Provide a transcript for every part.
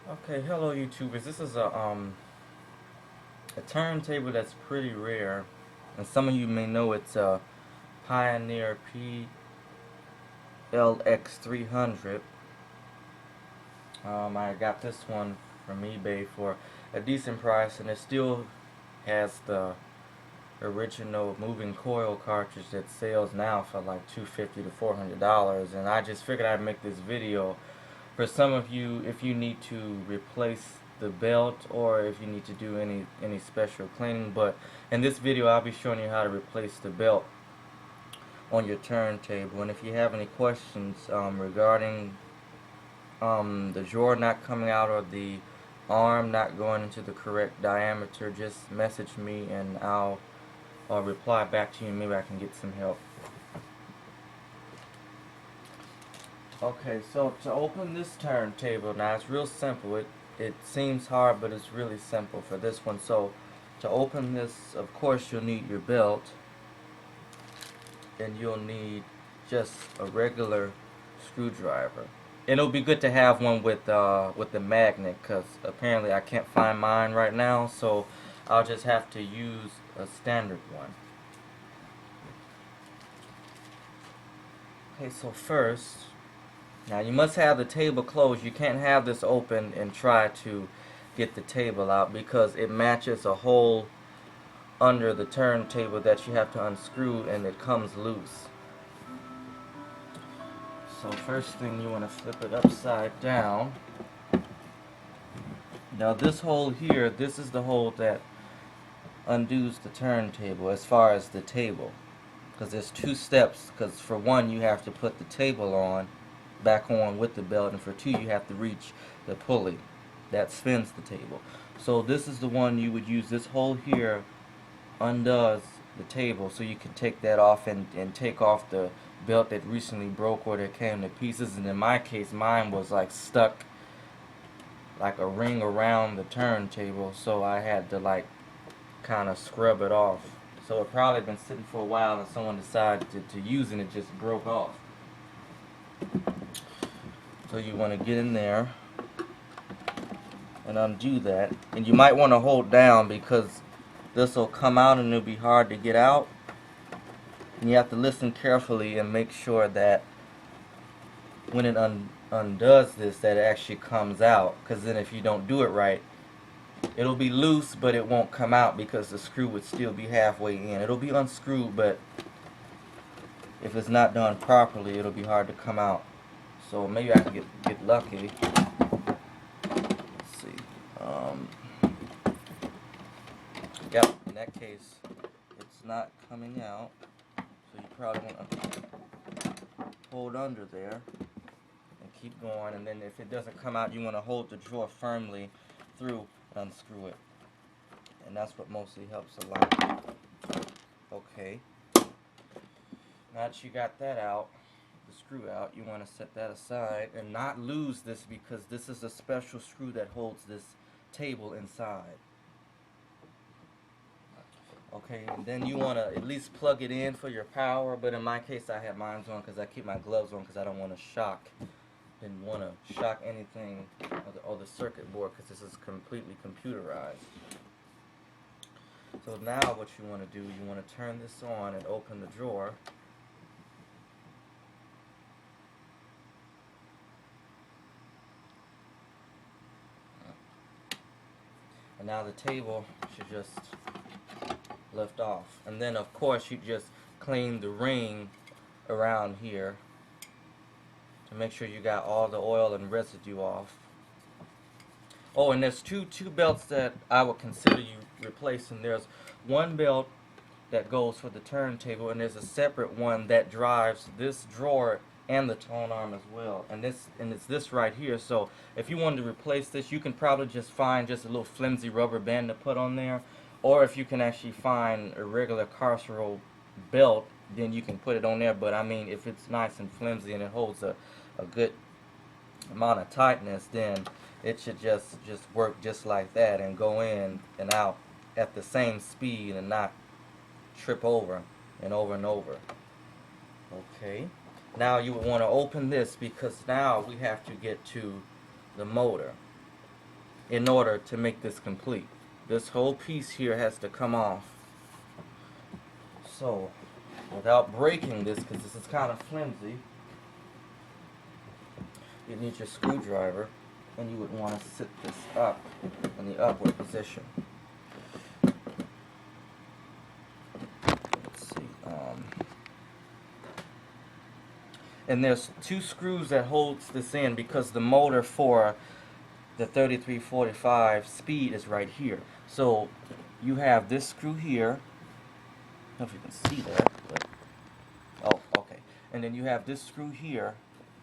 Okay, hello YouTubers. This is a turntable that's pretty rare, and some of you may know it's a Pioneer pl-x300. I got this one from eBay for a decent price, and it still has the original moving coil cartridge that sells now for like $250 to $400. And I just figured I'd make this video for some of you if you need to replace the belt or if you need to do any special cleaning. But in this video I'll be showing you how to replace the belt on your turntable. And if you have any questions regarding the drawer not coming out or the arm not going into the correct diameter, just message me and I'll reply back to you, and maybe I can get some help. Okay, so to open this turntable, now it's real simple. It seems hard, but it's really simple for this one. So to open this, of course, you'll need your belt, and you'll need just a regular screwdriver. And it'll be good to have one with the magnet, because apparently I can't find mine right now, so I'll just have to use a standard one. Okay, so first, now you must have the table closed. You can't have this open and try to get the table out because it matches a hole under the turntable that you have to unscrew, and it comes loose. So first thing, you want to flip it upside down. Now this hole here, this is the hole that undoes the turntable as far as the table, because there's two steps. Because for one, you have to put the table back on with the belt, and for two, you have to reach the pulley that spins the table. So this is the one you would use. This hole here undoes the table, so you can take that off and take off the belt that recently broke or that came to pieces. And in my case, mine was like stuck like a ring around the turntable, so I had to like kind of scrub it off. So it probably been sitting for a while, and someone decided to use it, and it just broke off. So you want to get in there and undo that, and you might want to hold down because this will come out and it'll be hard to get out, and you have to listen carefully and make sure that when it undoes this, that it actually comes out, because then if you don't do it right, it'll be loose but it won't come out because the screw would still be halfway in. It'll be unscrewed, but if it's not done properly, it'll be hard to come out. So maybe I can get lucky. Let's see. Yep, in that case, it's not coming out. So you probably want to hold under there and keep going. And then if it doesn't come out, you want to hold the drawer firmly through and unscrew it. And that's what mostly helps a lot. Okay. Now that you got that out, the screw out, you want to set that aside and not lose this, because this is a special screw that holds this table inside. Okay, and then you want to at least plug it in for your power, but in my case I have mine on because I keep my gloves on because I don't want to shock. Didn't want to shock anything or the circuit board, because this is completely computerized. So now what you want to do, you want to turn this on and open the drawer. And now the table should just lift off. And then of course you just clean the ring around here to make sure you got all the oil and residue off. Oh, and there's two belts that I would consider you replacing. There's one belt that goes for the turntable, and there's a separate one that drives this drawer and the tone arm as well. And it's this right here. So if you wanted to replace this, you can probably just find just a little flimsy rubber band to put on there, or if you can actually find a regular carceral belt, then you can put it on there. But I mean, if it's nice and flimsy and it holds a good amount of tightness, then it should just work just like that and go in and out at the same speed and not trip over and over and over. Okay, now you would want to open this, because now we have to get to the motor. in order to make this complete. This whole piece here has to come off. So, without breaking this, because this is kind of flimsy, you need your screwdriver, and you would want to sit this up in the upward position. Let's see. And there's two screws that holds this in because the motor for the 3345 speed is right here. So you have this screw here. I don't know if you can see that, but oh, okay. And then you have this screw here,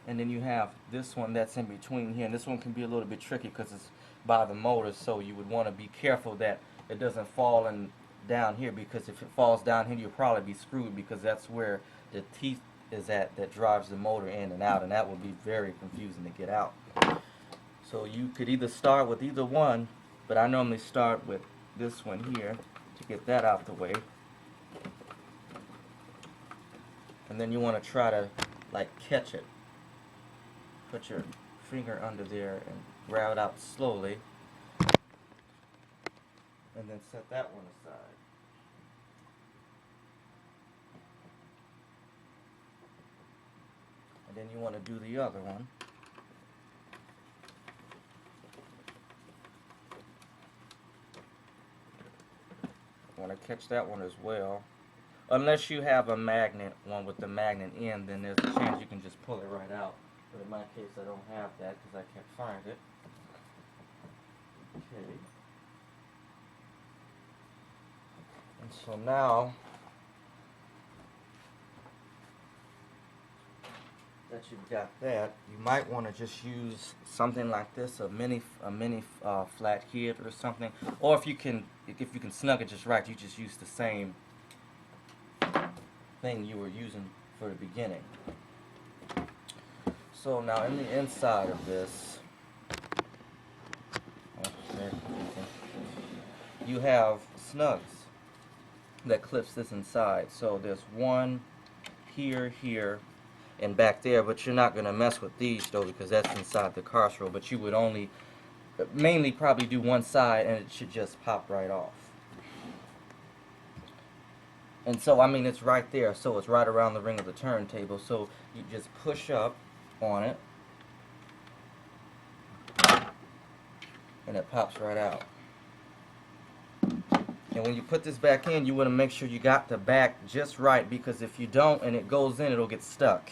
and then you have this one that's in between here. And this one can be a little bit tricky because it's by the motor, so you would want to be careful that it doesn't fall in down here, because if it falls down here, you'll probably be screwed, because that's where the teeth is that drives the motor in and out, and that would be very confusing to get out. So you could either start with either one, but I normally start with this one here to get that out the way. And then you want to try to like catch it. Put your finger under there and grab it out slowly. And then set that one aside. And then you want to do the other one. You want to catch that one as well. Unless you have a magnet, one with the magnet in, then there's a chance you can just pull it right out. But in my case, I don't have that because I can't find it. Okay. And so now that you've got that, you might want to just use something like this, a mini flat head or something. Or if you can snug it just right, you just use the same thing you were using for the beginning. So now in the inside of this, you have snugs that clips this inside. So there's one here, here, and back there, but you're not going to mess with these though, because that's inside the cartridge. But you would only mainly probably do one side, and it should just pop right off. And so, I mean, it's right there, so it's right around the ring of the turntable. So you just push up on it, and it pops right out. And when you put this back in, you want to make sure you got the back just right, because if you don't and it goes in, it'll get stuck.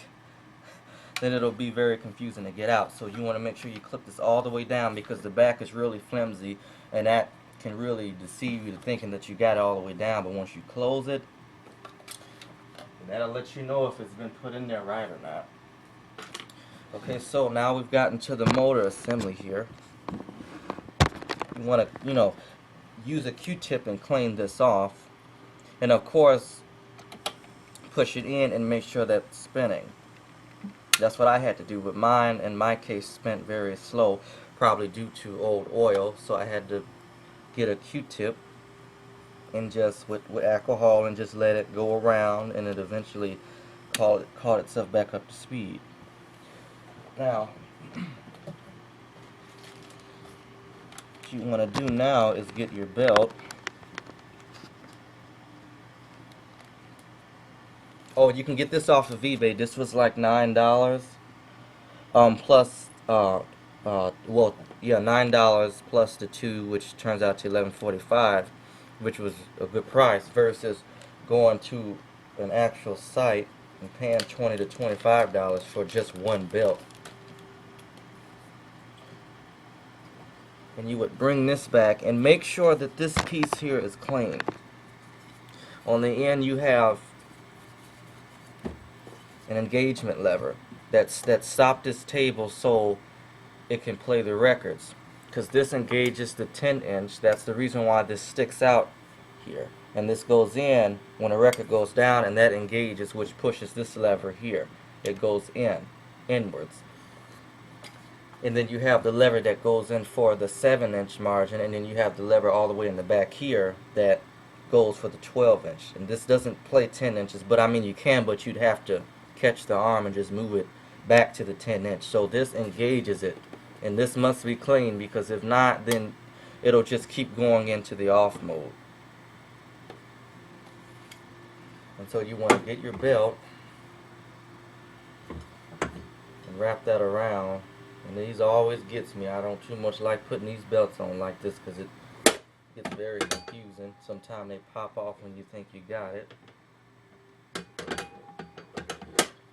Then it'll be very confusing to get out. So you want to make sure you clip this all the way down, because the back is really flimsy, and that can really deceive you to thinking that you got it all the way down. But once you close it, that'll let you know if it's been put in there right or not. Okay, so now we've gotten to the motor assembly here. You want to, use a Q-tip and clean this off. And of course, push it in and make sure that's spinning. That's what I had to do, but mine, in my case, spent very slow, probably due to old oil. So I had to get a Q-tip and just with alcohol and just let it go around, and it eventually caught itself back up to speed. Now, what you want to do now is get your belt. Oh, you can get this off of eBay. This was like $9. Plus, well, yeah, $9 plus the 2, which turns out to $11.45, which was a good price, versus going to an actual site and paying $20 to $25 for just one belt. And you would bring this back and make sure that this piece here is clean. On the end, you have an engagement lever that stopped this table so it can play the records, because this engages the 10-inch. That's the reason why this sticks out here, and this goes in when the record goes down, and that engages, which pushes this lever here. It goes inwards. And then you have the lever that goes in for the 7-inch margin, and then you have the lever all the way in the back here that goes for the 12-inch. And this doesn't play 10 inches, but I mean you can, but you'd have to catch the arm and just move it back to the 10-inch. So this engages it And this must be clean, because if not, then it'll just keep going into the off mode. And so you want to get your belt and wrap that around. And these always gets me. I don't too much like putting these belts on like this, because it gets very confusing. Sometimes they pop off when you think you got it.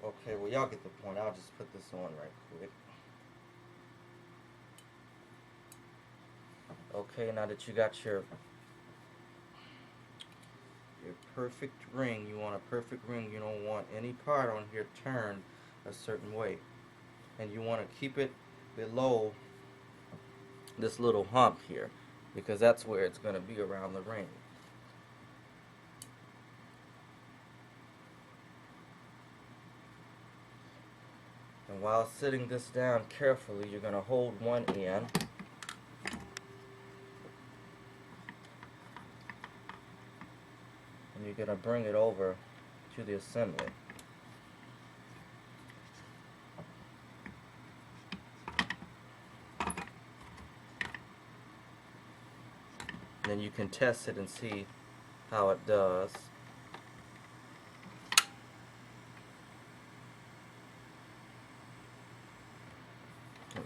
Okay, well, y'all get the point. I'll just put this on right quick. Okay, now that you got your perfect ring, you want a perfect ring. You don't want any part on here turned a certain way. And you want to keep it below this little hump here, because that's where it's going to be around the ring. And while sitting this down carefully, you're going to hold one end and you're going to bring it over to the assembly. Then you can test it and see how it does.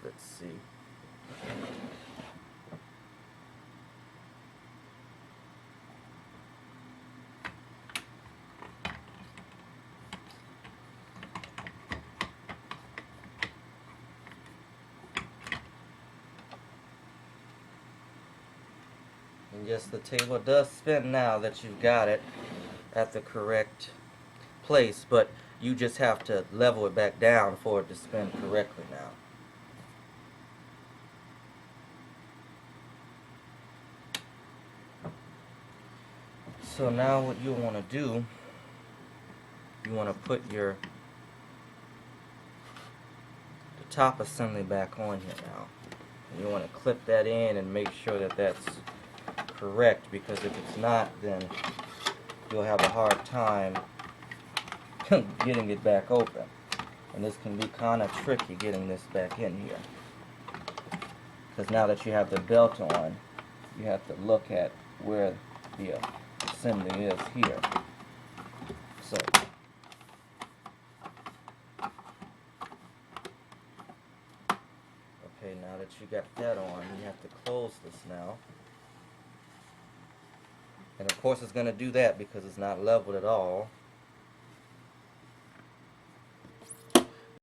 Let's see. And yes, the table does spin now that you've got it at the correct place, but you just have to level it back down for it to spin correctly now. So now what you want to do, you want to put the top assembly back on here now. And you want to clip that in and make sure that that's correct, because if it's not, then you'll have a hard time getting it back open. And this can be kind of tricky, getting this back in here, because now that you have the belt on, you have to look at where the assembly is here. So okay, now that you got that on, you have to close this now. And of course it's going to do that because it's not leveled at all.